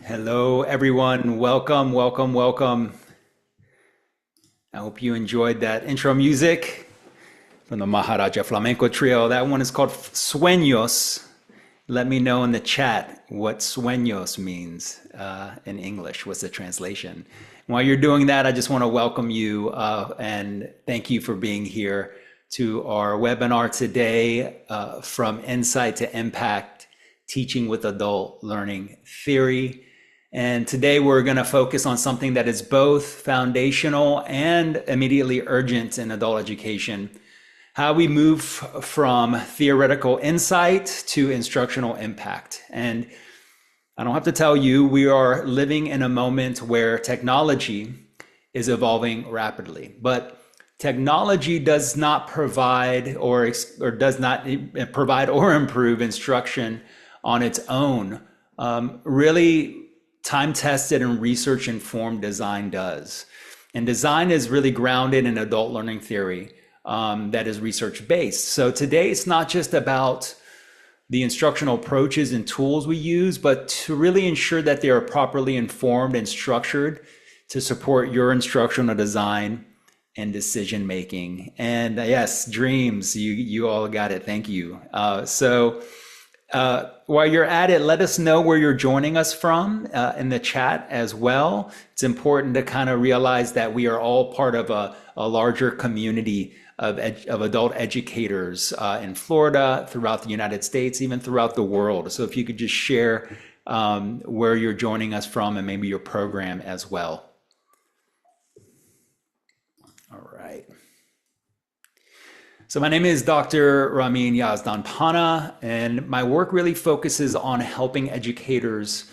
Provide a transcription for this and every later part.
Hello, everyone. Welcome, welcome, welcome. I hope you enjoyed that intro music from the Maharaja Flamenco Trio. That one is called Sueños. Let me know in the chat what sueños means in English. What's the translation? While you're doing that, I just want to welcome you and thank you for being here to our webinar today, From Insight to Impact, Teaching with Adult Learning Theory. And today we're going to focus on something that is both foundational and immediately urgent in adult education: how we move from theoretical insight to instructional impact. And I don't have to tell you, we are living in a moment where technology is evolving rapidly, but technology does not provide or does not provide or improve instruction on its own. Really, time-tested and research-informed design does. And design is really grounded in adult learning theory that is research-based. So today it's not just about the instructional approaches and tools we use, but to really ensure that they are properly informed and structured to support your instructional design and decision-making. And yes, dreams, you all got it. Thank you. While you're at it, let us know where you're joining us from in the chat as well. It's important to kind of realize that we are all part of a larger community of adult educators in Florida, throughout the United States, even throughout the world. So if you could just share where you're joining us from and maybe your program as well. All right. So my name is Dr. Ramin Yazdan-Pana, and my work really focuses on helping educators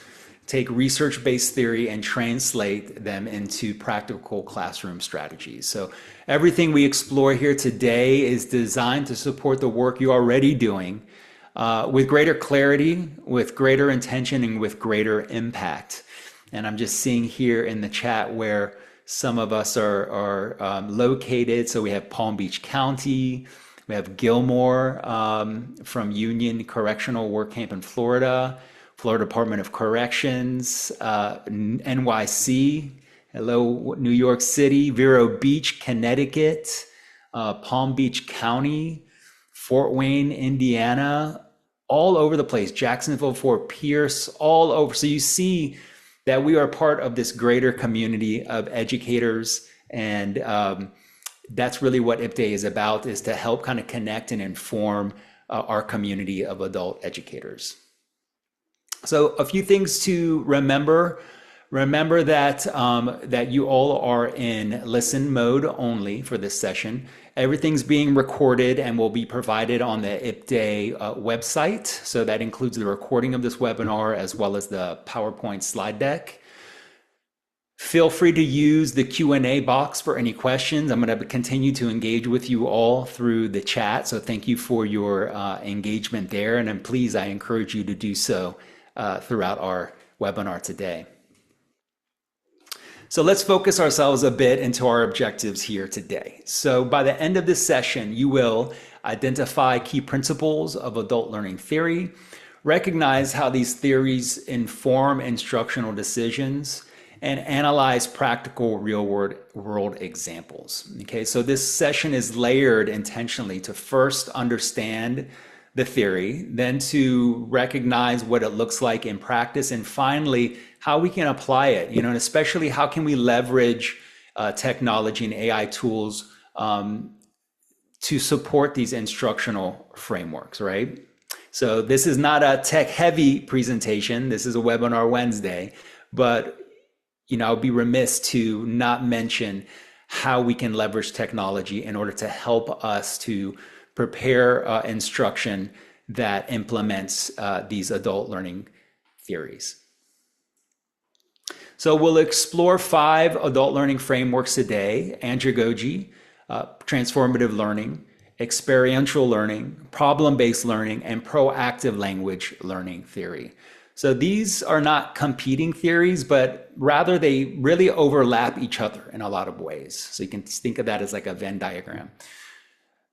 take research-based theory and translate them into practical classroom strategies. So everything we explore here today is designed to support the work you're already doing with greater clarity, with greater intention, and with greater impact. And I'm just seeing here in the chat where some of us are located. So we have Palm Beach County, we have Gilmore from Union Correctional Work Camp in Florida, Florida Department of Corrections, NYC, hello, New York City, Vero Beach, Connecticut, Palm Beach County, Fort Wayne, Indiana, all over the place, Jacksonville, Fort Pierce, all over. So you see that we are part of this greater community of educators, and that's really what IPDE is about, is to help kind of connect and inform our community of adult educators. So a few things to remember. Remember that, that you all are in listen mode only for this session. Everything's being recorded and will be provided on the IPDE website. So that includes the recording of this webinar as well as the PowerPoint slide deck. Feel free to use the Q&A box for any questions. I'm going to continue to engage with you all through the chat. So thank you for your engagement there. And then please, I encourage you to do so throughout our webinar today. So let's focus ourselves a bit into our objectives here today. So by the end of this session, you will identify key principles of adult learning theory, recognize how these theories inform instructional decisions, and analyze practical real-world examples. Okay, so this session is layered intentionally to first understand the theory, then to recognize what it looks like in practice, and finally, how we can apply it, and especially how can we leverage technology and AI tools to support these instructional frameworks, right? So this is not a tech-heavy presentation. This is a Webinar Wednesday, but I'll be remiss to not mention how we can leverage technology in order to help us to prepare instruction that implements these adult learning theories. So we'll explore 5 adult learning frameworks today: andragogy, transformative learning, experiential learning, problem-based learning, and proactive language learning theory. So these are not competing theories, but rather they really overlap each other in a lot of ways. So you can think of that as like a Venn diagram.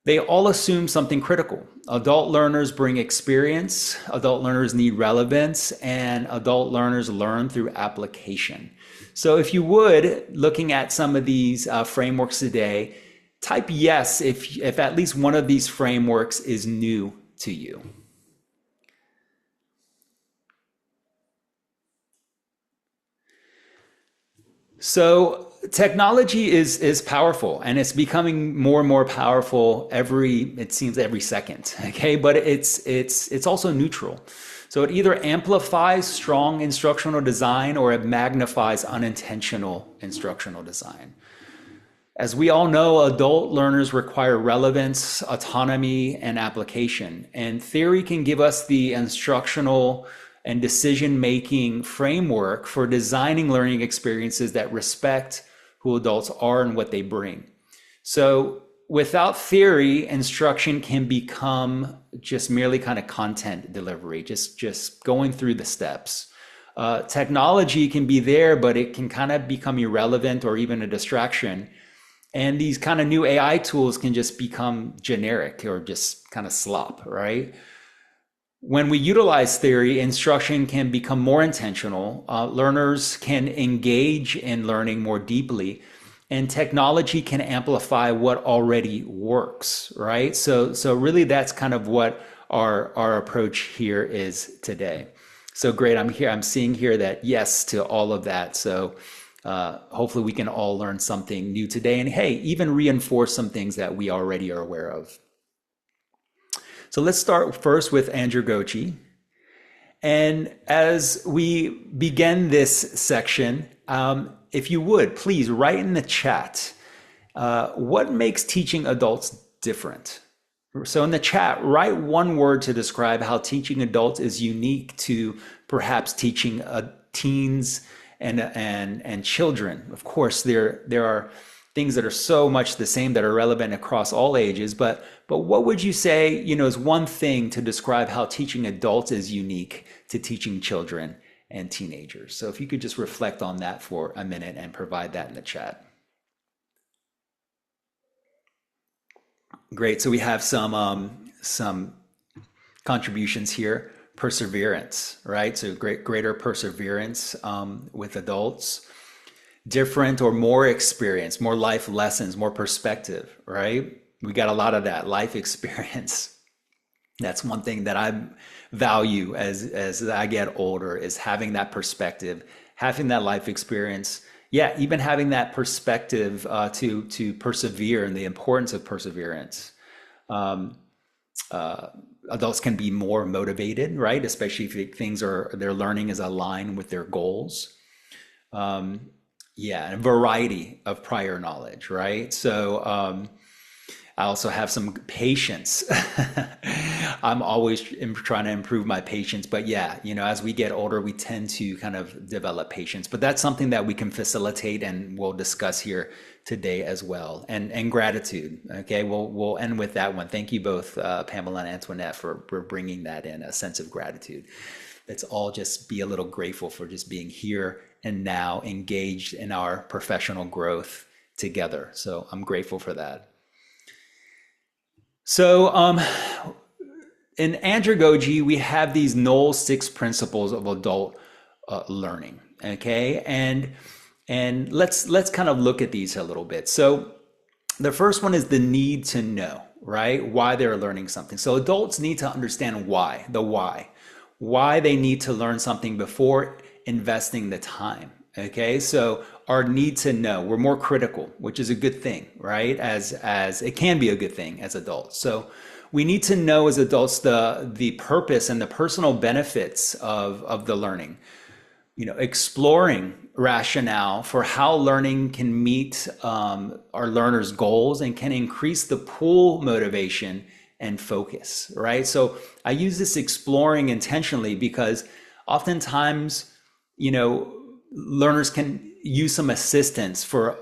They all assume something critical. Adult learners bring experience, adult learners need relevance, and adult learners learn through application. So if you would, looking at some of these frameworks today, type yes if at least one of these frameworks is new to you. So technology is powerful, and it's becoming more and more powerful it seems every second. Okay, but it's also neutral. So it either amplifies strong instructional design or it magnifies unintentional instructional design. As we all know, adult learners require relevance, autonomy, and application. And theory can give us the instructional and decision-making framework for designing learning experiences that respect who adults are and what they bring. So without theory, instruction can become just merely kind of content delivery, just going through the steps. Technology can be there, but it can kind of become irrelevant or even a distraction. And these kind of new AI tools can just become generic or just kind of slop, right? When we utilize theory, instruction can become more intentional. Learners can engage in learning more deeply, and technology can amplify what already works, right? So really that's kind of what our approach here is today. So great, I'm seeing here that yes to all of that. So hopefully we can all learn something new today, and hey, even reinforce some things that we already are aware of. So let's start first with andragogy. And as we begin this section, if you would, please write in the chat, what makes teaching adults different? So in the chat, write one word to describe how teaching adults is unique to perhaps teaching teens and children. Of course, there are things that are so much the same that are relevant across all ages, but what would you say, is one thing to describe how teaching adults is unique to teaching children and teenagers? So if you could just reflect on that for a minute and provide that in the chat. Great. So we have some contributions here. Perseverance, right? So greater perseverance with adults. Different or more experience, more life lessons, more perspective, right? We got a lot of that life experience. That's one thing that I value as I get older, is having that perspective, having that life experience. Yeah, even having that perspective to persevere and the importance of perseverance. Adults can be more motivated, right? Especially if their learning is aligned with their goals. Yeah, and a variety of prior knowledge, right? So I also have some patience. I'm always trying to improve my patience, but yeah, as we get older, we tend to kind of develop patience. But that's something that we can facilitate, and we'll discuss here today as well. And gratitude. Okay, we'll end with that one. Thank you both, Pamela and Antoinette, for bringing that in, a sense of gratitude. Let's all just be a little grateful for just being here and now engaged in our professional growth together. So I'm grateful for that. So in andragogy, we have these Knoll 6 principles of adult learning. Okay, and let's kind of look at these a little bit. So the first one is the need to know, right? Why they're learning something. So adults need to understand why they need to learn something before investing the time. Okay, so our need to know, we're more critical, which is a good thing, right? As it can be a good thing as adults. So we need to know as adults the purpose and the personal benefits of the learning. Exploring rationale for how learning can meet our learners' goals and can increase the pull motivation and focus, right? So I use this exploring intentionally because oftentimes, learners can use some assistance for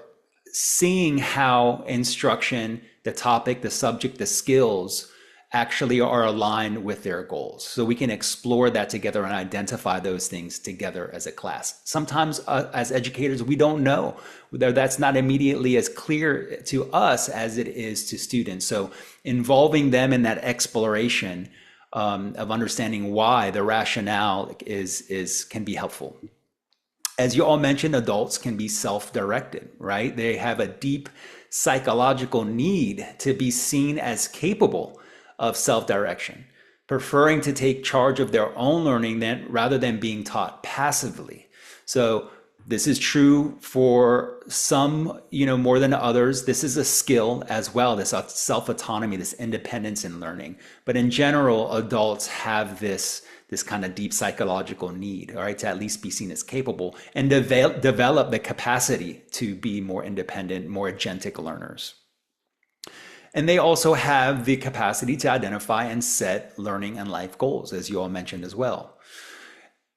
seeing how instruction, the topic, the subject, the skills actually are aligned with their goals. So we can explore that together and identify those things together as a class. Sometimes as educators, we don't know. That's not immediately as clear to us as it is to students. So involving them in that exploration of understanding why the rationale can be helpful. As you all mentioned, adults can be self-directed, right? They have a deep psychological need to be seen as capable of self-direction, preferring to take charge of their own learning rather than being taught passively. So this is true for some, more than others. This is a skill as well, this self-autonomy, this independence in learning. But in general, adults have this kind of deep psychological need, all right, to at least be seen as capable and develop the capacity to be more independent, more agentic learners. And they also have the capacity to identify and set learning and life goals, as you all mentioned as well.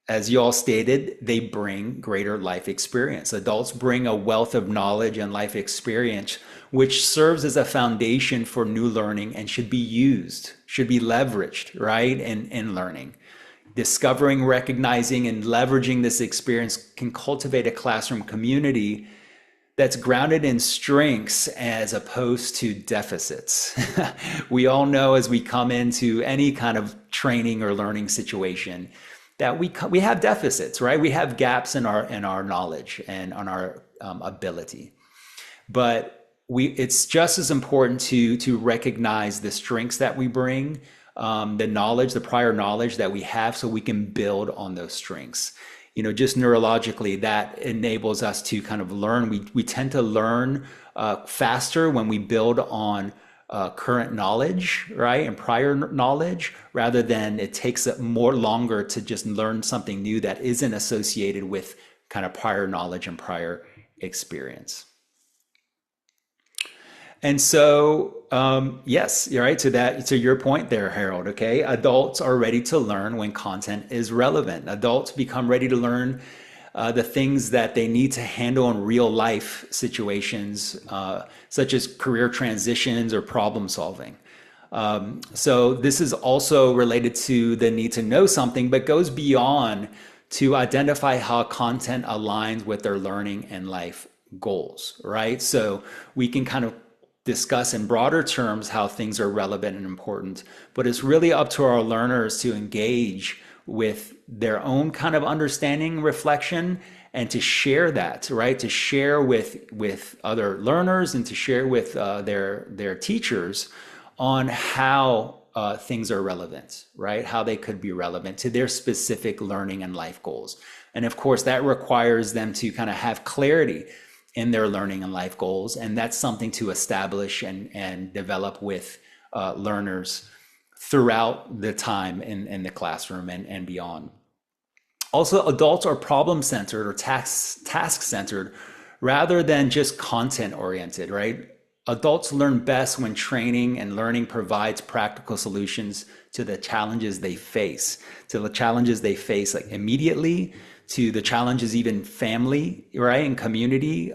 As you all stated, they bring greater life experience. Adults bring a wealth of knowledge and life experience, which serves as a foundation for new learning and should be used, should be leveraged, right, in learning. Discovering, recognizing, and leveraging this experience can cultivate a classroom community that's grounded in strengths as opposed to deficits. We all know as we come into any kind of training or learning situation that we have deficits, right? We have gaps in our knowledge and on our ability. But it's just as important to recognize the strengths that we bring, the knowledge, the prior knowledge that we have, so we can build on those strengths. Just neurologically, that enables us to kind of learn. We tend to learn faster when we build on current knowledge, right, and prior knowledge, rather than it takes more longer to just learn something new that isn't associated with kind of prior knowledge and prior experience. And so, yes, you're right, to your point there, Harold, okay? Adults are ready to learn when content is relevant. Adults become ready to learn the things that they need to handle in real life situations, such as career transitions or problem solving. So this is also related to the need to know something, but goes beyond to identify how content aligns with their learning and life goals, right? So we can kind of discuss in broader terms how things are relevant and important, but it's really up to our learners to engage with their own kind of understanding, reflection, and to share that, right? To share with other learners and to share with their teachers on how things are relevant, right? How they could be relevant to their specific learning and life goals. And of course, that requires them to kind of have clarity in their learning and life goals. And that's something to establish and develop with learners throughout the time in the classroom and beyond. Also, adults are problem-centered or task-centered rather than just content-oriented, right? Adults learn best when training and learning provides practical solutions to the challenges they face, like immediately, to the challenges even family, right, and community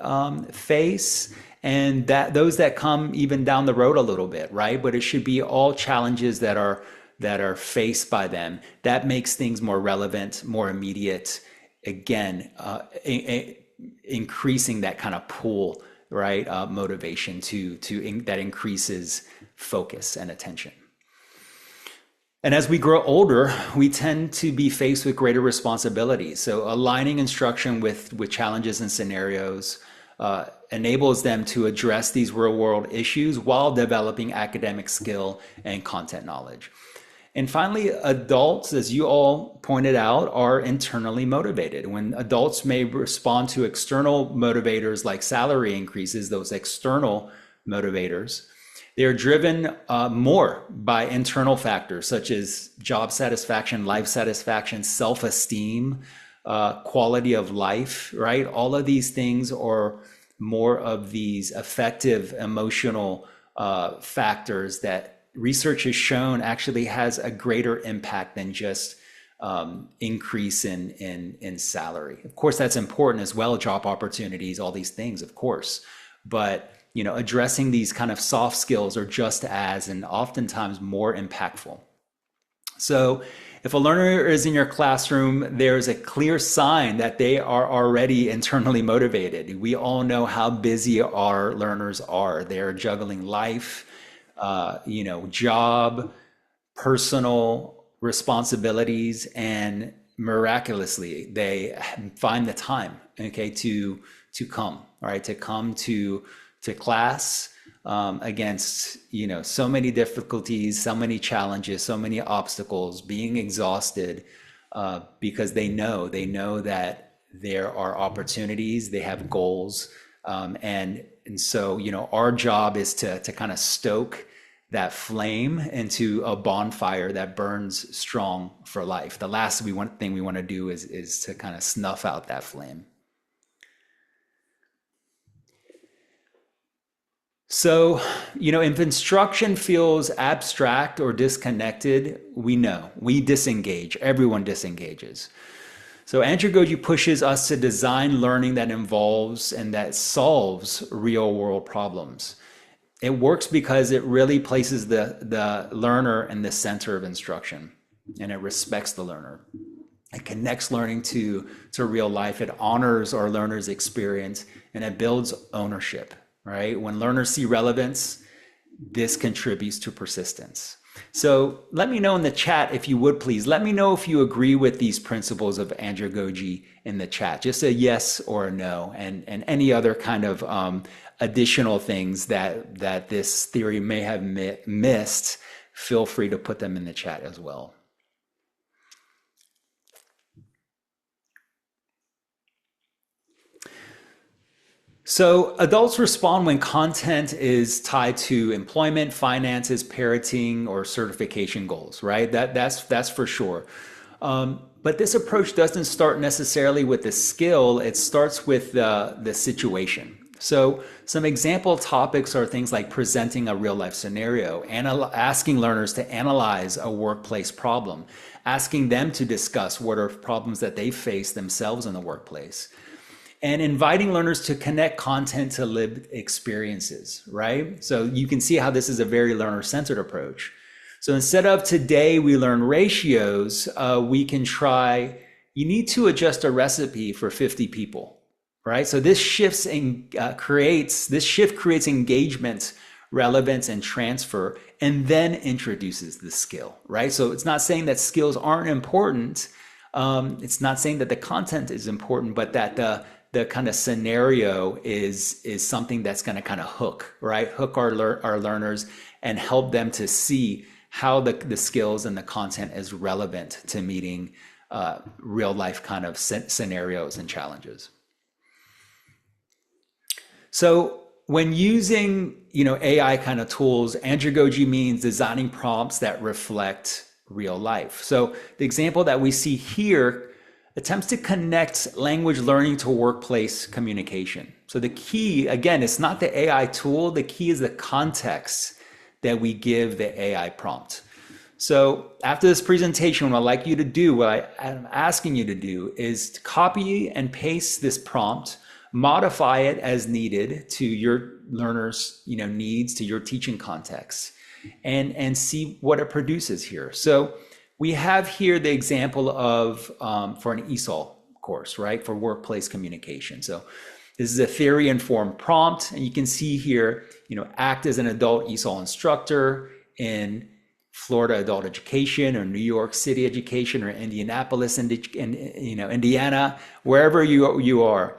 face, and those that come even down the road a little bit, right? But it should be all challenges that are faced by them. That makes things more relevant, more immediate. Again, increasing that kind of pull, right? Motivation that increases focus and attention. And as we grow older, we tend to be faced with greater responsibilities. So aligning instruction with challenges and scenarios enables them to address these real world issues while developing academic skill and content knowledge. And finally, adults, as you all pointed out, are internally motivated. When adults may respond to external motivators like salary increases, those external motivators, they are driven more by internal factors such as job satisfaction, life satisfaction, self-esteem, quality of life, right? All of these things are more of these affective, emotional factors that research has shown actually has a greater impact than just increase in salary. Of course, that's important as well, job opportunities, all these things, of course. But addressing these kind of soft skills are just as and oftentimes more impactful. So if a learner is in your classroom, there's a clear sign that they are already internally motivated. We all know how busy our learners are. They're juggling life, job, personal responsibilities, and miraculously they find the time, okay, to come, all right, to come to class, against so many difficulties, so many challenges, so many obstacles, being exhausted, because they know that there are opportunities, they have goals, and so our job is to kind of stoke that flame into a bonfire that burns strong for life. The last thing we want to do is to kind of snuff out that flame. So, if instruction feels abstract or disconnected, we know we disengage. Everyone disengages. So, andragogy pushes us to design learning that involves and that solves real world problems. It works because it really places the learner in the center of instruction, and it respects the learner. It connects learning to real life. It honors our learners' experience, and it builds ownership, right? When learners see relevance, this contributes to persistence. So let me know in the chat, if you would please, let me know if you agree with these principles of andragogy in the chat. Just a yes or a no, and any other kind of additional things that this theory may have missed, feel free to put them in the chat as well. So adults respond when content is tied to employment, finances, parenting, or certification goals, right? That's for sure. But this approach doesn't start necessarily with the skill, it starts with the situation. So some example topics are things like presenting a real life scenario, asking learners to analyze a workplace problem, asking them to discuss what are problems that they face themselves in the workplace, and inviting learners to connect content to lived experiences, right? So you can see how this is a very learner-centered approach. So instead of today we learn ratios, we can try, you need to adjust a recipe for 50 people, right? So this shift creates engagement, relevance, and transfer, and then introduces the skill, right? So it's not saying that skills aren't important. It's not saying that the content is important, but that the kind of scenario is something that's going to kind of hook, right? Hook our learners and help them to see how the skills and the content is relevant to meeting real life kind of scenarios and challenges. So when using AI kind of tools, andragogy means designing prompts that reflect real life. So the example that we see here attempts to connect language learning to workplace communication. So the key, again, it's not the AI tool, the key is the context that we give the AI prompt. So after this presentation, what I'd like you to do, what I'm asking you to do, is to copy and paste this prompt, modify it as needed to your learners' needs, to your teaching context, and see what it produces here. So we have here the example of for an ESOL course, right, for workplace communication. So this is a theory-informed prompt, and you can see here, act as an adult ESOL instructor in Florida adult education, or New York City education, or Indianapolis, Indiana, wherever you are.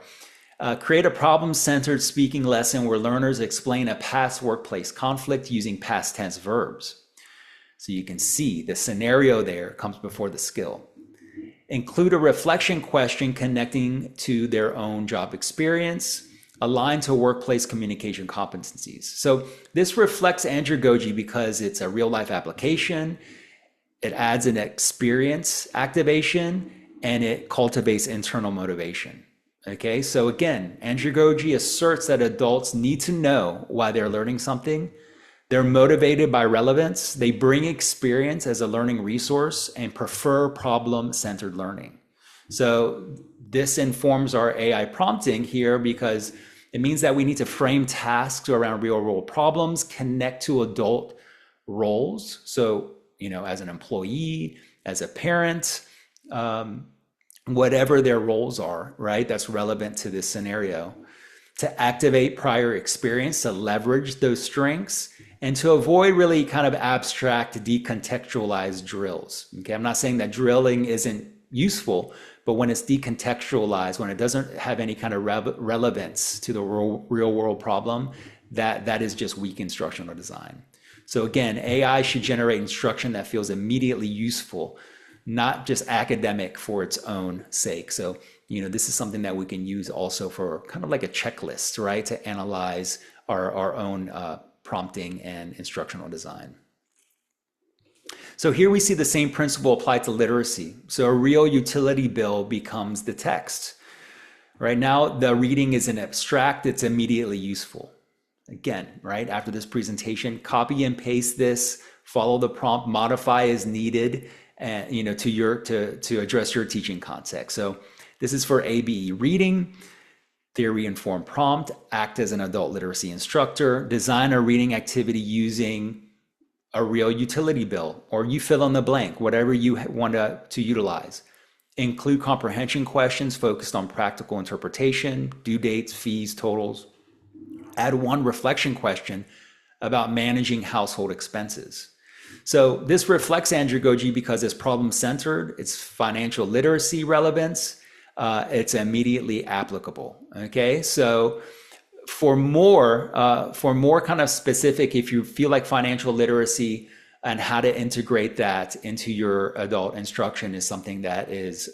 Create a problem-centered speaking lesson where learners explain a past workplace conflict using past tense verbs. So you can see the scenario there comes before the skill. Include a reflection question connecting to their own job experience, aligned to workplace communication competencies. So this reflects andragogy because it's a real life application. It adds an experience activation, and it cultivates internal motivation. Okay, so again, andragogy asserts that adults need to know why they're learning something. They're motivated by relevance. They bring experience as a learning resource and prefer problem-centered learning. So this informs our AI prompting here because It means that we need to frame tasks around real world problems, connect to adult roles. So, as an employee, as a parent, whatever their roles are, right? That's relevant to this scenario. To activate prior experience, to leverage those strengths, and to avoid really kind of abstract, decontextualized drills. Okay, I'm not saying that drilling isn't useful, but when it's decontextualized, when it doesn't have any kind of relevance to the real world problem, that is just weak instructional design. So again, AI should generate instruction that feels immediately useful, not just academic for its own sake. So, this is something that we can use also for kind of like a checklist, right? To analyze our own prompting and instructional design. So here we see the same principle applied to literacy. So a real utility bill becomes the text. Right now, the reading isn't abstract, it's immediately useful. Again, right after this presentation, copy and paste this, follow the prompt, modify as needed, and to address your teaching context. So this is for ABE reading, theory informed prompt, act as an adult literacy instructor, design a reading activity using a real utility bill, or you fill in the blank, whatever you want to utilize. Include comprehension questions focused on practical interpretation, due dates, fees, totals. Add one reflection question about managing household expenses. So this reflects andragogy because it's problem-centered, it's financial literacy relevance, it's immediately applicable. Okay, so for more kind of specific, if you feel like financial literacy and how to integrate that into your adult instruction is something that is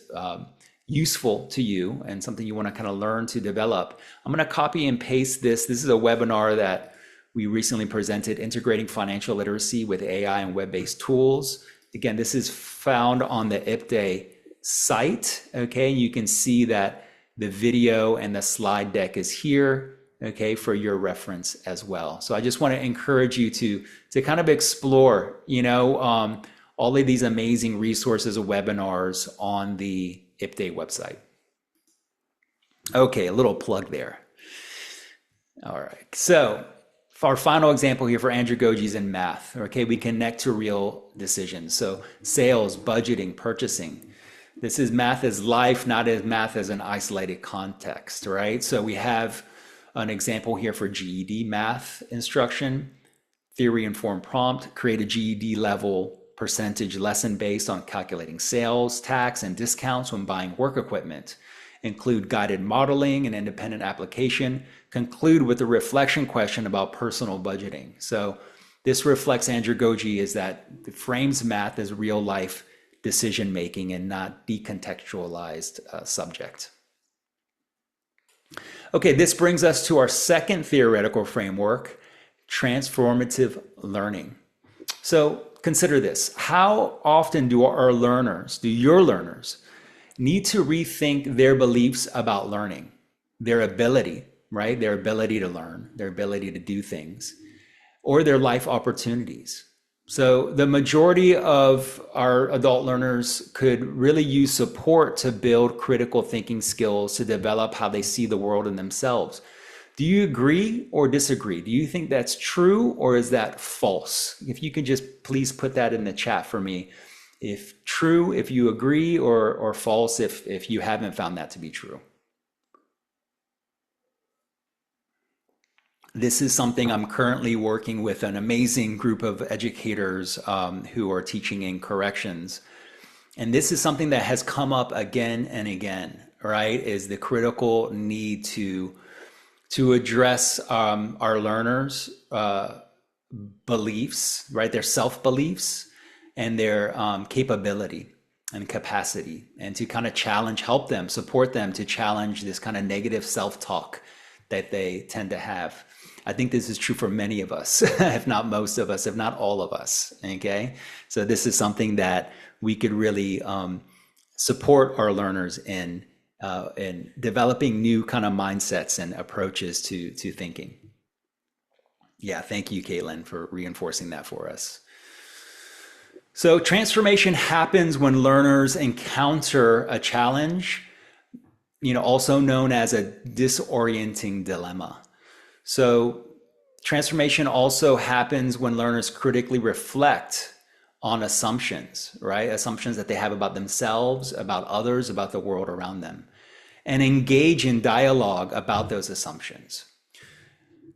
useful to you and something you want to kind of learn to develop, I'm going to copy and paste this. This is a webinar that we recently presented, Integrating Financial Literacy with AI and Web-Based Tools. Again, this is found on the IPDAY site, okay? You can see that the video and the slide deck is here, okay, for your reference as well. So I just want to encourage you to kind of explore, all of these amazing resources of webinars on the IPDAY website. Okay, a little plug there. All right, so our final example here for andragogy is in math. Okay, we connect to real decisions. So sales, budgeting, purchasing. This is math as life, not as math as an isolated context, right? So we have an example here for GED math instruction, theory informed prompt, create a GED level percentage lesson based on calculating sales, tax, and discounts when buying work equipment. Include guided modeling and independent application. Conclude with a reflection question about personal budgeting. So this reflects andragogy is that it frames math as real life decision making and not decontextualized subject. Okay, this brings us to our second theoretical framework, transformative learning. So consider this. How often do your learners need to rethink their beliefs about learning, their ability, right? Their ability to learn, their ability to do things, or their life opportunities. So the majority of our adult learners could really use support to build critical thinking skills, to develop how they see the world and themselves. Do you agree or disagree? Do you think that's true or is that false? If you could just please put that in the chat for me. If true, if you agree, or false, if you haven't found that to be true. This is something I'm currently working with an amazing group of educators who are teaching in corrections. And this is something that has come up again and again, right? Is the critical need to address our learners' beliefs, right? Their self-beliefs and their capability and capacity, and to kind of help them, support them to challenge this kind of negative self-talk that they tend to have. I think this is true for many of us, if not most of us, if not all of us, okay? So this is something that we could really support our learners in developing new kind of mindsets and approaches to thinking. Yeah, thank you, Caitlin, for reinforcing that for us. So transformation happens when learners encounter a challenge also known as a disorienting dilemma. So transformation also happens when learners critically reflect on assumptions, right? Assumptions that they have about themselves, about others, about the world around them, and engage in dialogue about those assumptions,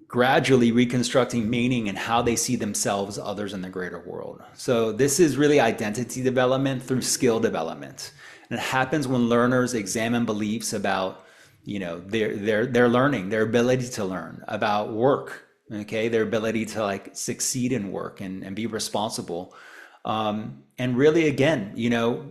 gradually reconstructing meaning and how they see themselves, others, and the greater world. So this is really identity development through skill development. And it happens when learners examine beliefs about, their learning, their ability to learn, about work, okay, their ability to like succeed in work and be responsible. And really, again,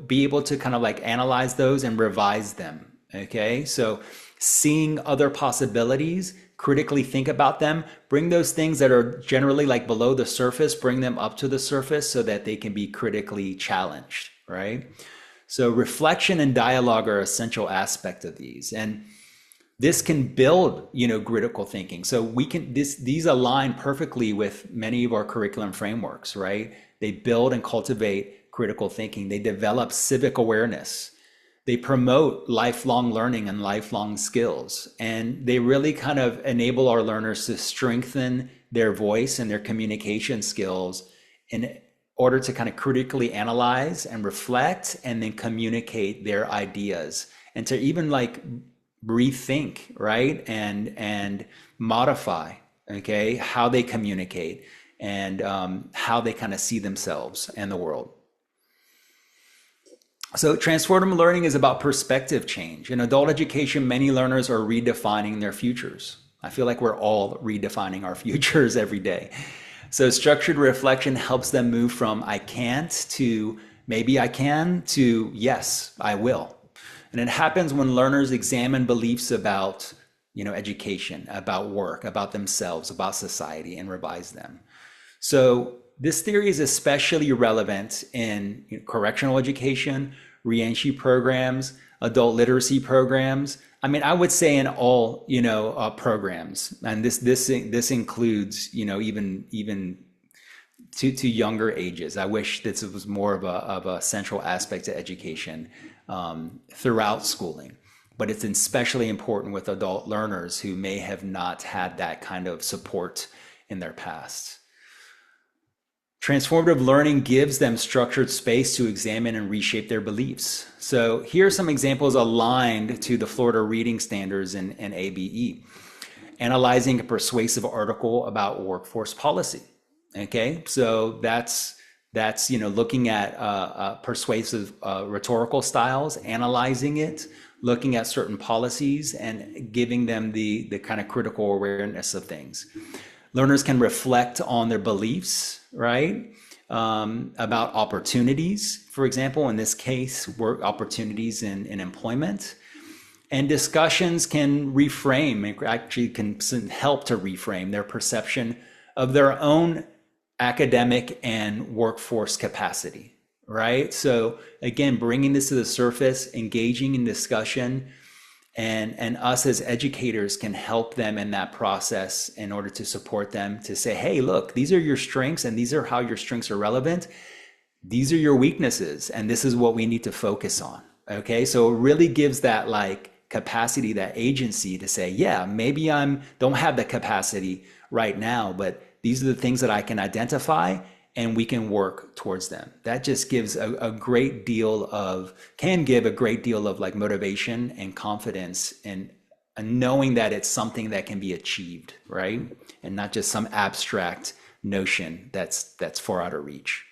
be able to kind of like analyze those and revise them. Okay. So seeing other possibilities, critically think about them, bring those things that are generally like below the surface, bring them up to the surface so that they can be critically challenged. Right. So reflection and dialogue are essential aspect of these. And this can build, critical thinking. So these align perfectly with many of our curriculum frameworks, right? They build and cultivate critical thinking. They develop civic awareness. They promote lifelong learning and lifelong skills. And they really kind of enable our learners to strengthen their voice and their communication skills in order to kind of critically analyze and reflect and then communicate their ideas and to even like rethink, right? And modify, okay, how they communicate and how they kind of see themselves and the world. So transformative learning is about perspective change. In adult education, many learners are redefining their futures. I feel like we're all redefining our futures every day. So structured reflection helps them move from I can't to maybe I can to yes, I will. And it happens when learners examine beliefs about, education, about work, about themselves, about society, and revise them. So this theory is especially relevant in correctional education, reentry programs, adult literacy programs. I mean, I would say in all, programs, and this includes, even to younger ages. I wish this was more of a central aspect to education throughout schooling, but it's especially important with adult learners who may have not had that kind of support in their past. Transformative learning gives them structured space to examine and reshape their beliefs. So here are some examples aligned to the Florida reading standards and ABE. Analyzing a persuasive article about workforce policy. Okay, so that's looking at persuasive rhetorical styles, analyzing it, looking at certain policies, and giving them the kind of critical awareness of things. Learners can reflect on their beliefs, right? About opportunities, for example, in this case, work opportunities in employment. And discussions can reframe, actually can help to reframe their perception of their own academic and workforce capacity, right? So again, bringing this to the surface, engaging in discussion, and us as educators can help them in that process in order to support them to say, hey, look, these are your strengths and these are how your strengths are relevant. These are your weaknesses and this is what we need to focus on. Okay, so it really gives that like capacity, that agency to say, yeah, maybe don't have the capacity right now, but these are the things that I can identify and we can work towards them. That just gives can give a great deal of like motivation and confidence and knowing that it's something that can be achieved, right? And not just some abstract notion that's far out of reach.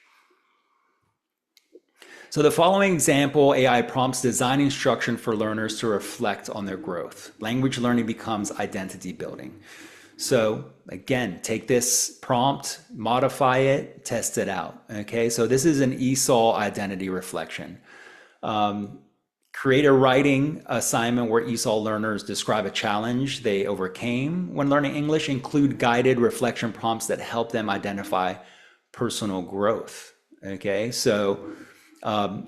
So the following example, AI prompts design instruction for learners to reflect on their growth. Language learning becomes identity building. So again, take this prompt, modify it, test it out. Okay, so this is an ESOL identity reflection. Create a writing assignment where ESOL learners describe a challenge they overcame when learning English. Include guided reflection prompts that help them identify personal growth. Okay, so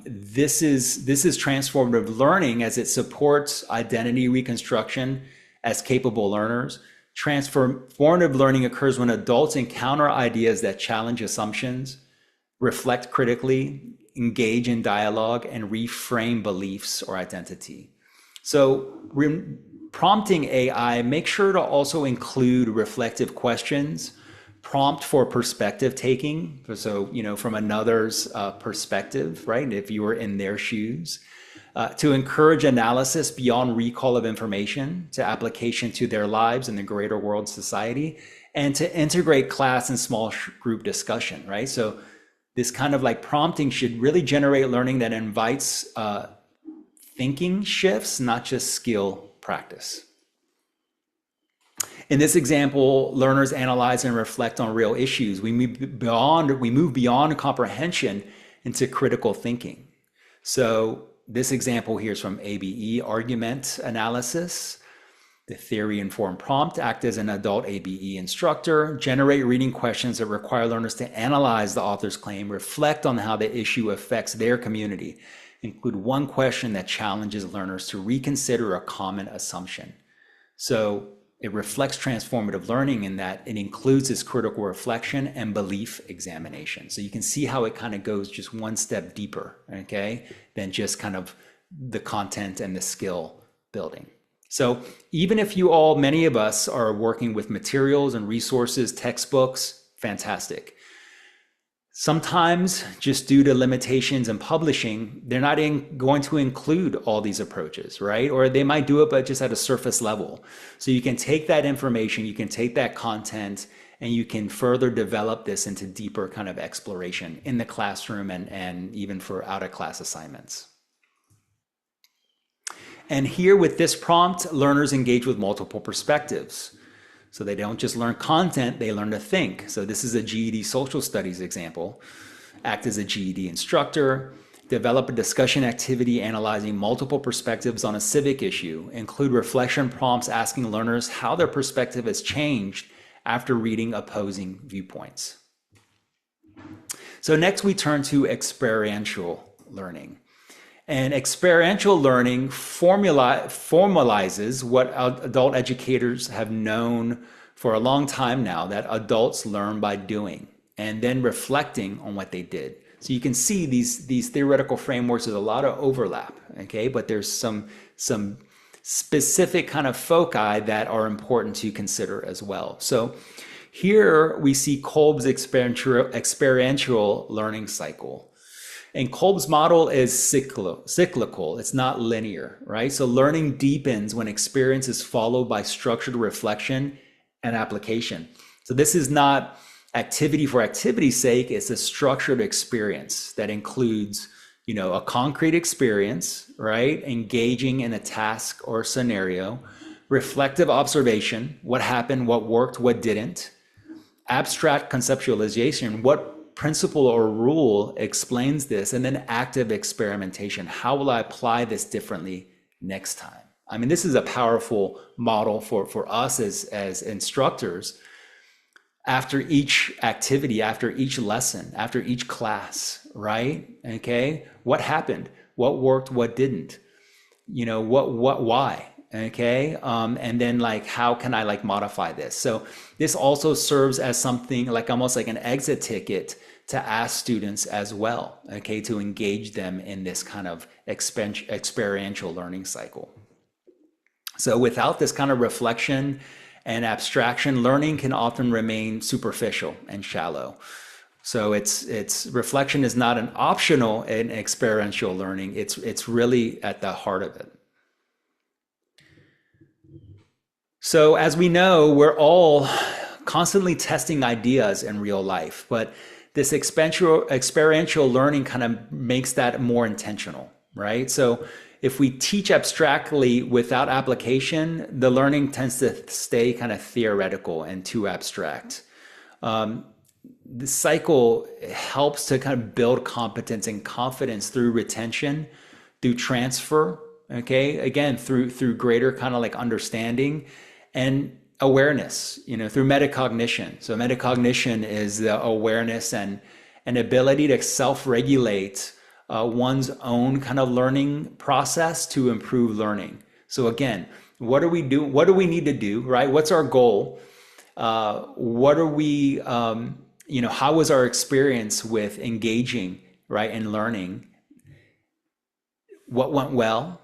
this is transformative learning as it supports identity reconstruction as capable learners. Transformative learning occurs when adults encounter ideas that challenge assumptions, reflect critically, engage in dialogue, and reframe beliefs or identity. So prompting AI, make sure to also include reflective questions, prompt for perspective taking. So, from another's perspective, right? If you were in their shoes, to encourage analysis beyond recall of information to application to their lives and the greater world society, and to integrate class and small group discussion, right? So this kind of like prompting should really generate learning that invites thinking shifts, not just skill practice. In this example, learners analyze and reflect on real issues. We move beyond comprehension into critical thinking. So this example here is from ABE, argument analysis. The theory-informed prompt: act as an adult ABE instructor, generate reading questions that require learners to analyze the author's claim, reflect on how the issue affects their community, include one question that challenges learners to reconsider a common assumption. So it reflects transformative learning in that it includes this critical reflection and belief examination. So you can see how it kind of goes just one step deeper, okay, than just kind of the content and the skill building. So even if many of us are working with materials and resources, textbooks, fantastic. Sometimes, just due to limitations in publishing, they're not going to include all these approaches, right? Or they might do it, but just at a surface level. So you can take that information, you can take that content, and you can further develop this into deeper kind of exploration in the classroom and even for out-of-class assignments. And here with this prompt, learners engage with multiple perspectives. So they don't just learn content, they learn to think. So this is a GED social studies example. Act as a GED instructor, develop a discussion activity analyzing multiple perspectives on a civic issue, include reflection prompts asking learners how their perspective has changed after reading opposing viewpoints. So next we turn to experiential learning. And experiential learning formalizes what adult educators have known for a long time now, that adults learn by doing and then reflecting on what they did. So you can see these theoretical frameworks, there's a lot of overlap, okay? But there's some specific kind of foci that are important to consider as well. So here we see Kolb's experiential learning cycle. And Kolb's model is cyclical. It's not linear, right? So learning deepens when experience is followed by structured reflection and application. So this is not activity for activity's sake. It's a structured experience that includes, a concrete experience, right? Engaging in a task or scenario, reflective observation, what happened, what worked, what didn't, abstract conceptualization, what principle or rule explains this, and then active experimentation. How will I apply this differently next time? I mean, this is a powerful model for us as instructors. After each activity, after each lesson, after each class, right? Okay, what happened? What worked? What didn't? Why? Okay, and then how can I modify this? So this also serves as something almost like an exit ticket to ask students as well, okay, to engage them in this kind of experiential learning cycle. So without this kind of reflection and abstraction, learning can often remain superficial and shallow. So it's reflection is not an optional in experiential learning. It's really at the heart of it. So as we know, we're all constantly testing ideas in real life, but this experiential learning kind of makes that more intentional, right? So if we teach abstractly without application, the learning tends to stay kind of theoretical and too abstract. The cycle helps to kind of build competence and confidence through retention, through transfer, okay? Again, through greater kind of understanding and awareness, through metacognition. So metacognition is the awareness and an ability to self-regulate one's own kind of learning process to improve learning. So again, what do we do? What do we need to do, right? What's our goal? What are we, how was our experience with engaging, right, and learning? What went well?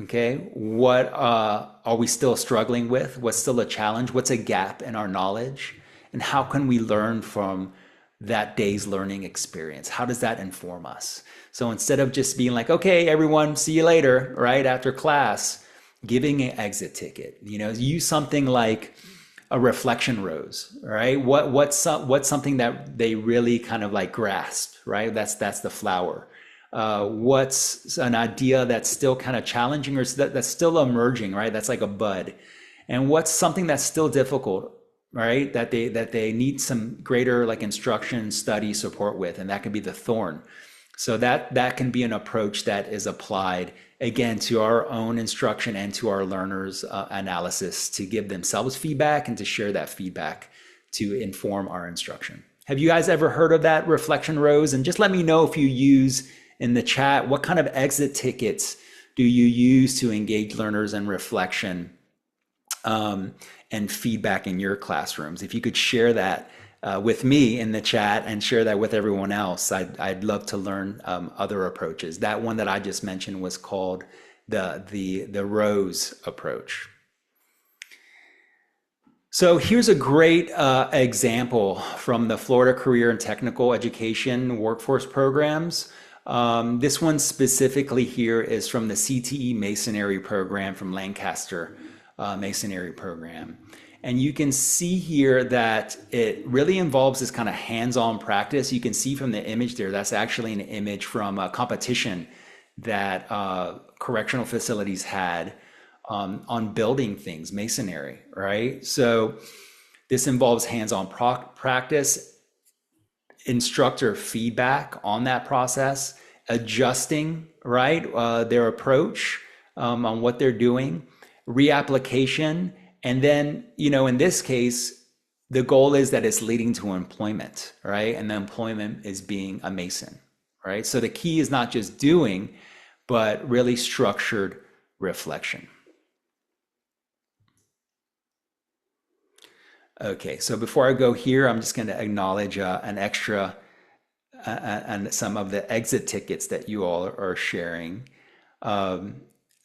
Okay, what are we still struggling with? What's still a challenge? What's a gap in our knowledge? And how can we learn from that day's learning experience? How does that inform us? So instead of just being like, okay, everyone, see you later, right after class, giving an exit ticket, use something like a reflection rose, right? What's something that they really kind of like grasp, right? That's the flower. What's an idea that's still kind of challenging or that's still emerging, right? That's like a bud. And what's something that's still difficult, right? That they need some greater like instruction, study support with, and that could be the thorn. So that can be an approach that is applied again to our own instruction and to our learners' analysis to give themselves feedback and to share that feedback to inform our instruction. Have you guys ever heard of that reflection rose? And just let me know if you use in the chat, what kind of exit tickets do you use to engage learners in reflection and feedback in your classrooms? If you could share that with me in the chat and share that with everyone else, I'd love to learn other approaches. That one that I just mentioned was called the rose approach. So here's a great example from the Florida Career and Technical Education Workforce Programs. This one specifically here is from the CTE Masonry program from Lancaster Masonry program. And you can see here that it really involves this kind of hands-on practice. You can see from the image there, that's actually an image from a competition that correctional facilities had on building things, masonry, right? So this involves hands-on practice, instructor feedback on that process, adjusting, right, their approach on what they're doing, reapplication, and then, in this case, the goal is that it's leading to employment, right? And the employment is being a Mason, right? So the key is not just doing, but really structured reflection. Okay, so before I go here, I'm just going to acknowledge an extra and some of the exit tickets that you all are sharing.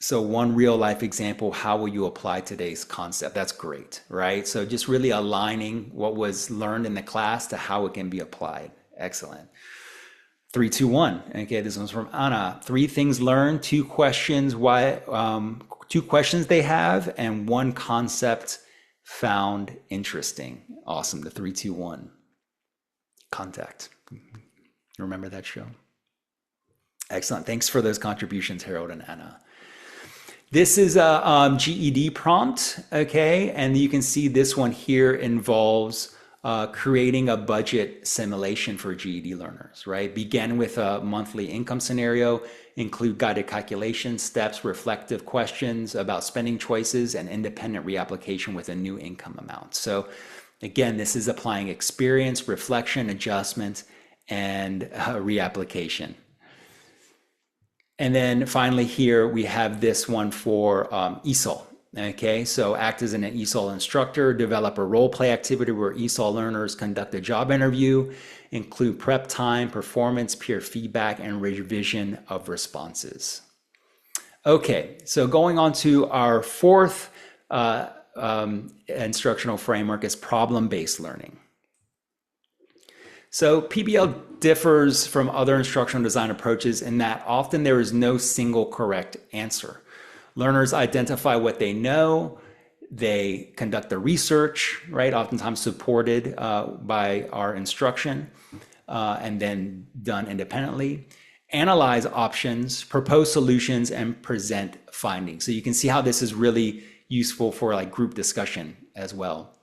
So one real life example, how will you apply today's concept? That's great, right? So just really aligning what was learned in the class to how it can be applied. Excellent. 3, 2, 1. Okay, this one's from Anna. 3 things learned, 2 questions, 2 questions they have, and 1 concept found interesting. Awesome. The 3, 2, 1. Contact. Remember that show? Excellent. Thanks for those contributions, Harold and Anna. This is a GED prompt, okay? And you can see this one here involves creating a budget simulation for GED learners, right? Begin with a monthly income scenario, include guided calculation steps, reflective questions about spending choices, and independent reapplication with a new income amount. So again, this is applying experience, reflection, adjustment, and reapplication. And then finally here, we have this one for ESOL. Okay, so act as an ESOL instructor, develop a role play activity where ESOL learners conduct a job interview, include prep time, performance, peer feedback, and revision of responses. Okay, so going on to our 4th instructional framework is problem-based learning. So PBL differs from other instructional design approaches in that often there is no single correct answer. Learners identify what they know, they conduct the research, right, oftentimes supported by our instruction and then done independently, analyze options, propose solutions, and present findings. So you can see how this is really useful for like group discussion as well.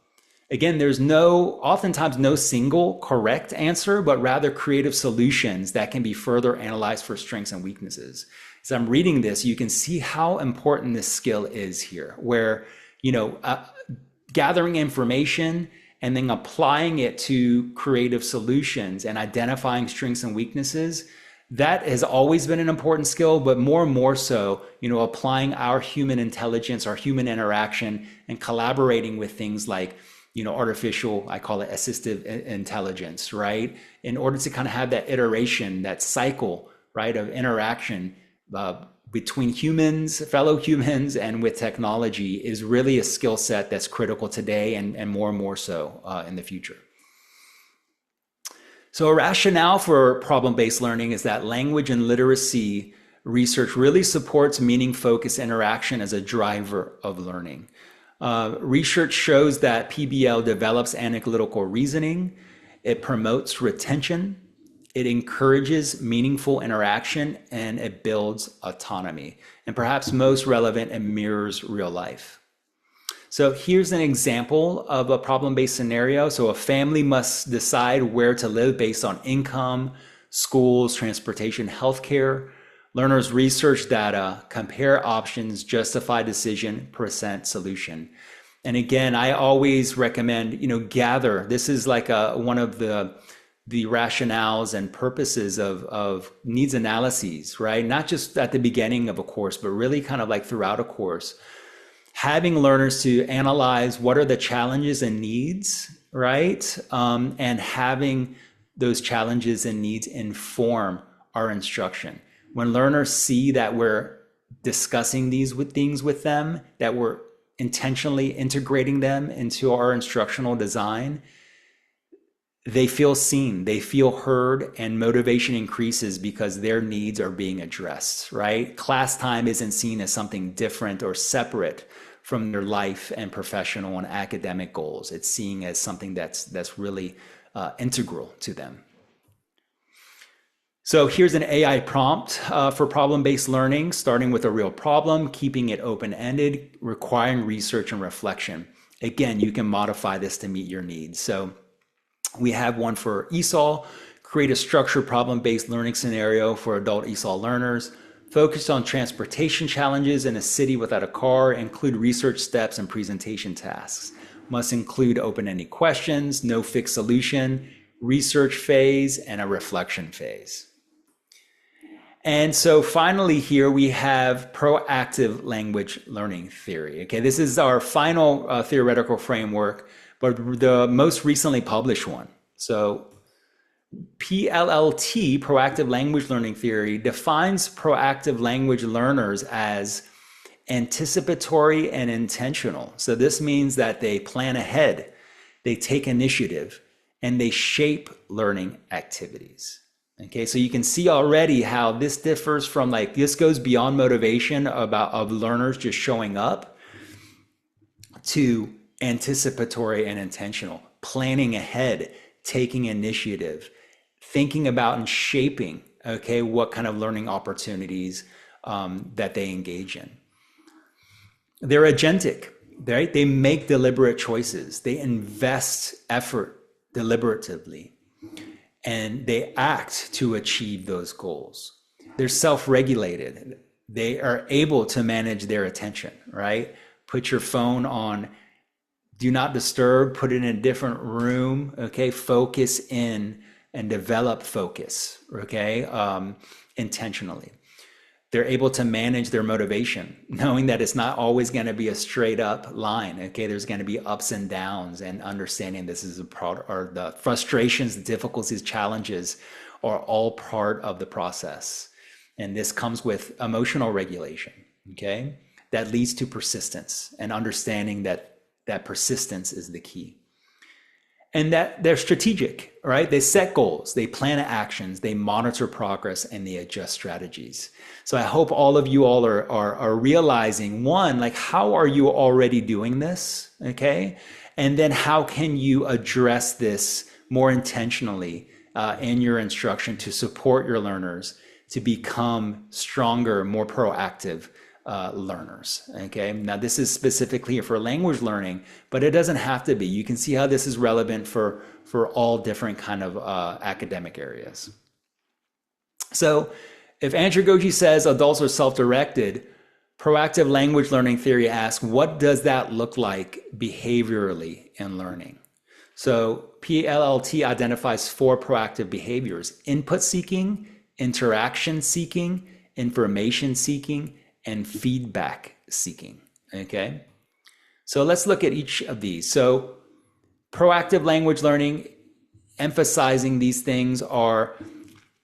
Again, there's oftentimes no single correct answer, but rather creative solutions that can be further analyzed for strengths and weaknesses. As I'm reading this, you can see how important this skill is here, where, gathering information and then applying it to creative solutions and identifying strengths and weaknesses, that has always been an important skill, but more and more so, applying our human intelligence, our human interaction, and collaborating with things like artificial, I call it assistive intelligence, right? In order to kind of have that iteration, that cycle, right, of interaction between humans, fellow humans, and with technology is really a skill set that's critical today and more so in the future. So a rationale for problem-based learning is that language and literacy research really supports meaning-focused interaction as a driver of learning. Research shows that PBL develops analytical reasoning, it promotes retention, it encourages meaningful interaction, and it builds autonomy. And perhaps most relevant, it mirrors real life. So here's an example of a problem-based scenario. So a family must decide where to live based on income, schools, transportation, healthcare. Learners research data, compare options, justify decision, present solution. And again, I always recommend, gather. This is like one of the rationales and purposes of needs analyses, right? Not just at the beginning of a course, but really kind of like throughout a course. Having learners to analyze what are the challenges and needs, right? And having those challenges and needs inform our instruction. When learners see that we're discussing these things with them, that we're intentionally integrating them into our instructional design, they feel seen, they feel heard, and motivation increases because their needs are being addressed, right? Class time isn't seen as something different or separate from their life and professional and academic goals. It's seen as something that's really integral to them. So here's an AI prompt for problem-based learning, starting with a real problem, keeping it open-ended, requiring research and reflection. Again, you can modify this to meet your needs. So we have one for ESOL, create a structured problem-based learning scenario for adult ESOL learners, focus on transportation challenges in a city without a car, include research steps and presentation tasks. Must include open-ended questions, no fixed solution, research phase, and a reflection phase. And so finally here we have proactive language learning theory. Okay, this is our final theoretical framework, but the most recently published one. So PLLT, proactive language learning theory, defines proactive language learners as anticipatory and intentional. So this means that they plan ahead, they take initiative, and they shape learning activities. Okay, so you can see already how this differs from this goes beyond motivation of learners just showing up to anticipatory and intentional, planning ahead, taking initiative, thinking about and shaping, okay, what kind of learning opportunities that they engage in. They're agentic, right? They make deliberate choices. They invest effort deliberatively, and they act to achieve those goals. They're self-regulated. They are able to manage their attention, right? Put your phone on do not disturb, put it in a different room, okay? Focus in and develop focus, okay? Intentionally. They're able to manage their motivation, knowing that it's not always going to be a straight up line, okay? There's going to be ups and downs, and understanding this is or the frustrations, the difficulties, challenges are all part of the process. And this comes with emotional regulation, okay? That leads to persistence and understanding that persistence is the key. And that they're strategic, right? They set goals, they plan actions, they monitor progress, and they adjust strategies. So I hope all of you all are realizing, one, how are you already doing this, okay? And then how can you address this more intentionally in your instruction to support your learners to become stronger, more proactive learners, okay? Now this is specifically for language learning, but it doesn't have to be. You can see how this is relevant for all different kind of academic areas. So if andragogy says adults are self-directed, proactive language learning theory asks, what does that look like behaviorally in learning? So PLLT identifies 4 proactive behaviors: input seeking, interaction seeking, information seeking, and feedback seeking, okay? So let's look at each of these. So proactive language learning, emphasizing these things are,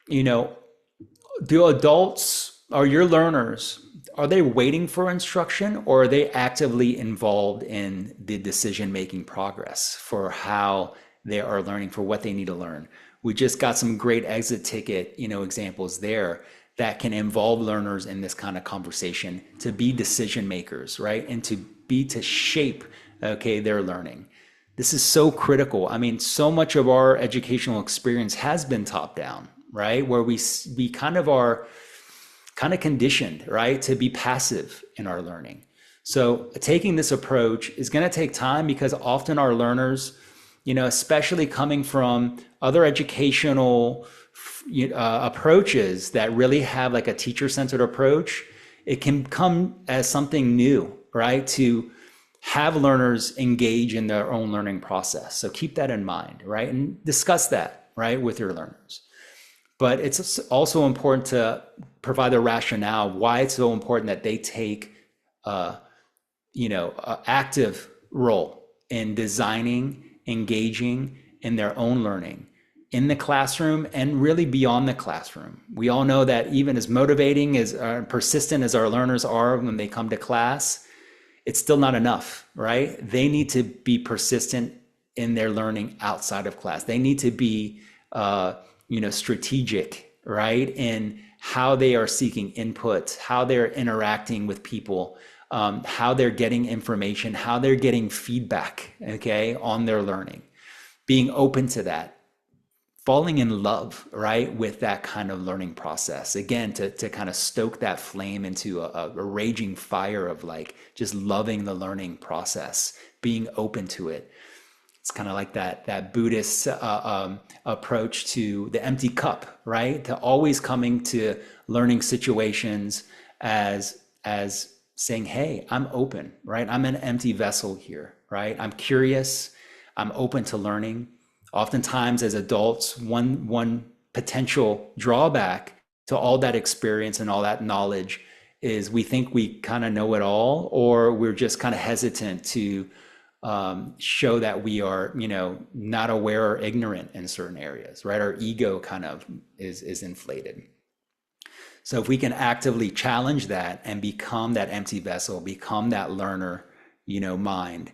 do adults Are your learners, are they waiting for instruction, or are they actively involved in the decision-making progress for how they are learning, for what they need to learn? We just got some great exit ticket, examples there that can involve learners in this kind of conversation to be decision makers, right? And to shape, okay, their learning. This is so critical. I mean, so much of our educational experience has been top down, right? Where we kind of are kind of conditioned, right, to be passive in our learning. So taking this approach is going to take time because often our learners, especially coming from other educational approaches that really have like a teacher-centered approach, it can come as something new, right, to have learners engage in their own learning process. So keep that in mind, right, and discuss that, right, with your learners. But it's also important to provide the rationale why it's so important that they take an active role in designing, engaging in their own learning in the classroom and really beyond the classroom. We all know that even as motivating as persistent as our learners are when they come to class, it's still not enough, right? They need to be persistent in their learning outside of class. They need to be strategic, right, in how they are seeking input, how they're interacting with people, how they're getting information, how they're getting feedback, okay, on their learning. Being open to that, falling in love, right, with that kind of learning process. Again, to kind of stoke that flame into a raging fire of like just loving the learning process, being open to it. It's kind of like that Buddhist approach to the empty cup, right? To always coming to learning situations as saying, hey, I'm open, right? I'm an empty vessel here, right? I'm curious. I'm open to learning. Oftentimes as adults, one potential drawback to all that experience and all that knowledge is we think we kind of know it all, or we're just kind of hesitant to show that we are, not aware or ignorant in certain areas, right? Our ego kind of is inflated. So if we can actively challenge that and become that empty vessel, become that learner, mind,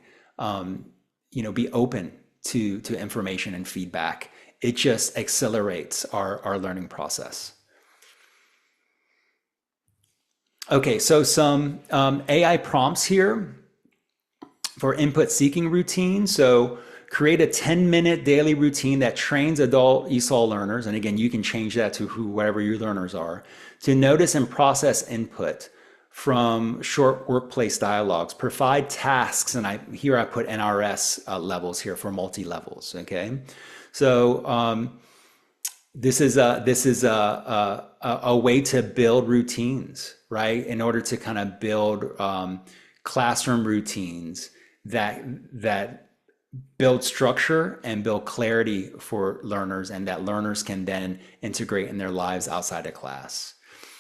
be open to information and feedback, it just accelerates our learning process. Okay, so some AI prompts here for input seeking routine. So create a 10-minute daily routine that trains adult ESOL learners, and again, you can change that to whoever your learners are, to notice and process input from short workplace dialogues, provide tasks, and here I put NRS levels here for multi-levels, okay? So this is a way to build routines, right? In order to kind of build classroom routines that build structure and build clarity for learners, and that learners can then integrate in their lives outside of class.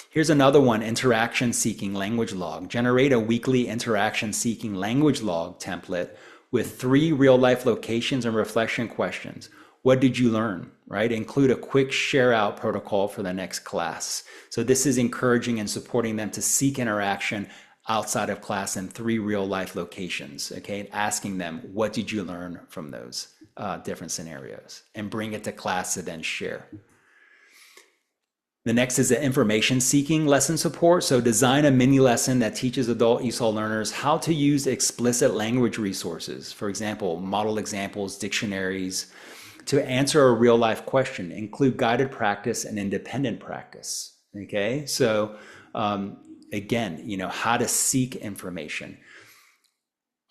Here's another one, interaction seeking language log. Generate a weekly interaction seeking language log template with 3 real life locations and reflection questions. What did you learn, right? Include a quick share out protocol for the next class. So this is encouraging and supporting them to seek interaction outside of class in 3 real life locations, okay? And asking them, what did you learn from those different scenarios? And bring it to class to then share. The next is the information seeking lesson support. So design a mini lesson that teaches adult ESOL learners how to use explicit language resources. For example, model examples, dictionaries, to answer a real life question. Include guided practice and independent practice, okay? So again, how to seek information.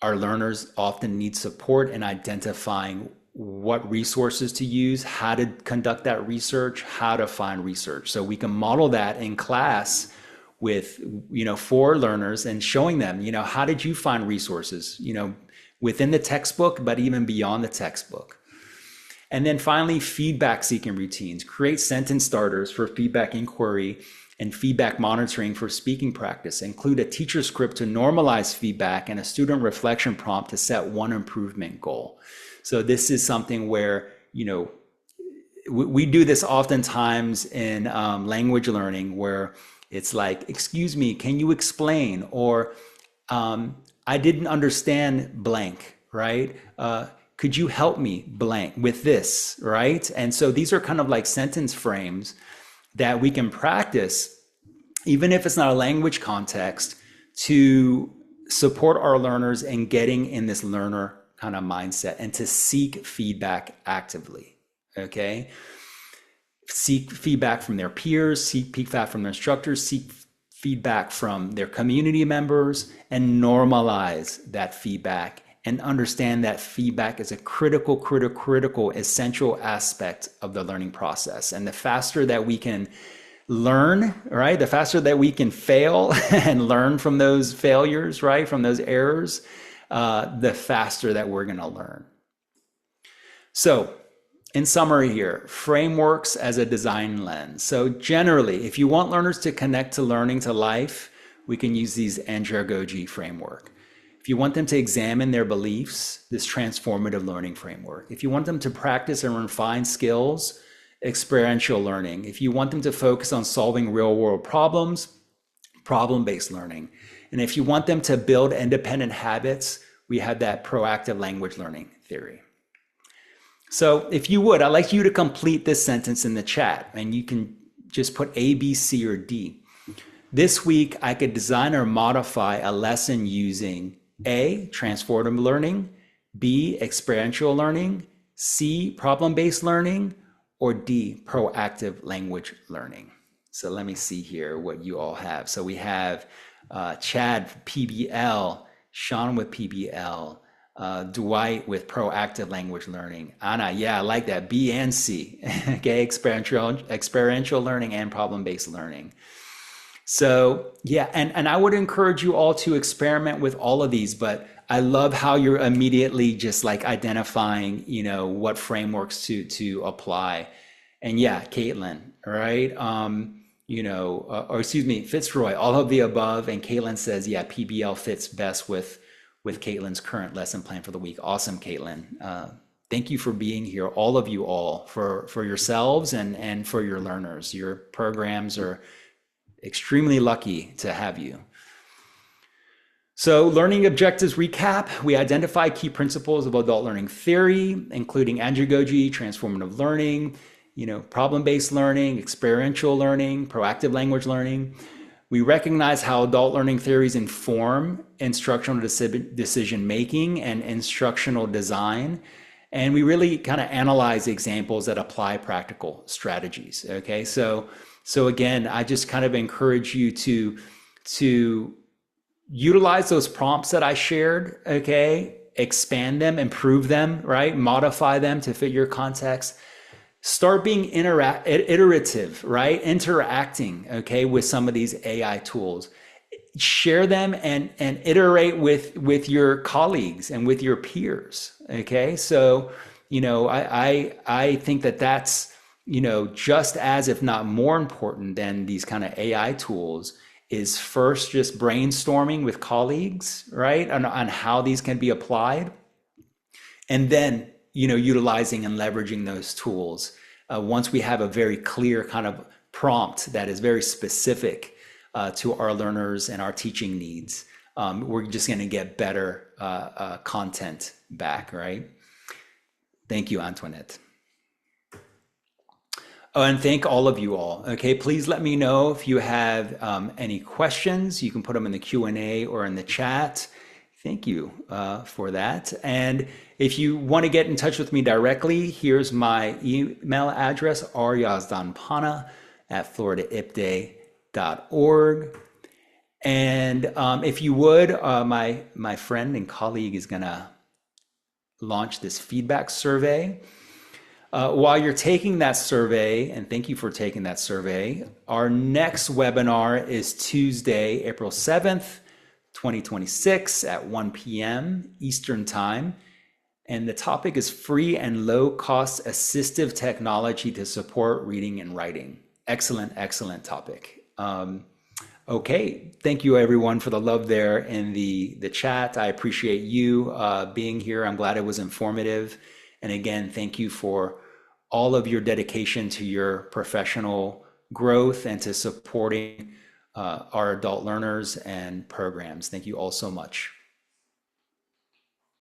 Our learners often need support in identifying what resources to use, how to conduct that research, how to find research. So we can model that in class with, for learners and showing them, how did you find resources, within the textbook, but even beyond the textbook. And then finally, feedback seeking routines. Create sentence starters for feedback inquiry and feedback monitoring for speaking practice. Include a teacher script to normalize feedback and a student reflection prompt to set one improvement goal. So this is something where, we do this oftentimes in language learning, where It's like, excuse me, can you explain? Or I didn't understand blank, right? Could you help me blank with this, right? And so these are kind of like sentence frames that we can practice, even if it's not a language context, to support our learners in getting in this learner kind of mindset and to seek feedback actively. Okay. Seek feedback from their peers, seek feedback from their instructors, seek feedback from their community members, and normalize that feedback and understand that feedback is a critical, essential aspect of the learning process. And the faster that we can learn, right? The faster that we can fail and learn from those failures, right? From those errors, the faster that we're going to learn. So, in summary here, frameworks as a design lens. So generally, if you want learners to connect to learning to life, we can use these andragogy framework. If you want them to examine their beliefs, this transformative learning framework. If you want them to practice and refine skills, experiential learning. If you want them to focus on solving real world problems, problem-based learning. And if you want them to build independent habits, we have that proactive language learning theory. So if you would, I'd like you to complete this sentence in the chat, and you can just put A, B, C, or D. This week, I could design or modify a lesson using A, transformative learning, B, experiential learning, C, problem-based learning, or D, proactive language learning. So let me see here what you all have. So we have Chad, PBL, Sean with PBL, Dwight with proactive language learning. Anna, yeah, I like that. B and C, okay, experiential learning and problem-based learning. So yeah, and I would encourage you all to experiment with all of these, but I love how you're immediately just like identifying, what frameworks to apply. And yeah, Caitlin, right? Or excuse me, Fitzroy, all of the above. And Caitlin says, yeah, PBL fits best with Caitlin's current lesson plan for the week. Awesome, Caitlin. Thank you for being here, all of you all, for yourselves and for your learners. Your programs are extremely lucky to have you. So learning objectives recap, we identify key principles of adult learning theory, including andragogy, transformative learning, problem-based learning, experiential learning, proactive language learning. We recognize how adult learning theories inform instructional decision-making and instructional design. And we really kind of analyze examples that apply practical strategies, okay? So again, I just kind of encourage you to utilize those prompts that I shared, okay? Expand them, improve them, right? Modify them to fit your context. Start being iterative, right? Interacting, okay, with some of these AI tools. Share them and iterate with your colleagues and with your peers, okay? So, I think that's, just as, if not more important than these kind of AI tools, is first just brainstorming with colleagues, right? On how these can be applied. And then, utilizing and leveraging those tools. Once we have a very clear kind of prompt that is very specific to our learners and our teaching needs, we're just going to get better content back, right? Thank you, Antoinette. Oh, and thank all of you all. Okay, please let me know if you have any questions. You can put them in the Q&A or in the chat. Thank you for that. And if you want to get in touch with me directly, here's my email address, aryazdanpana@floridaipde.org. And if you would, my friend and colleague is going to launch this feedback survey. While you're taking that survey, and thank you for taking that survey, our next webinar is Tuesday, April 7th, 2026 at 1 p.m. Eastern Time. And the topic is free and low-cost assistive technology to support reading and writing. Excellent topic. Okay, thank you everyone for the love there in the chat. I appreciate you being here. I'm glad it was informative. And again, thank you for all of your dedication to your professional growth and to supporting our adult learners and programs. Thank you all so much.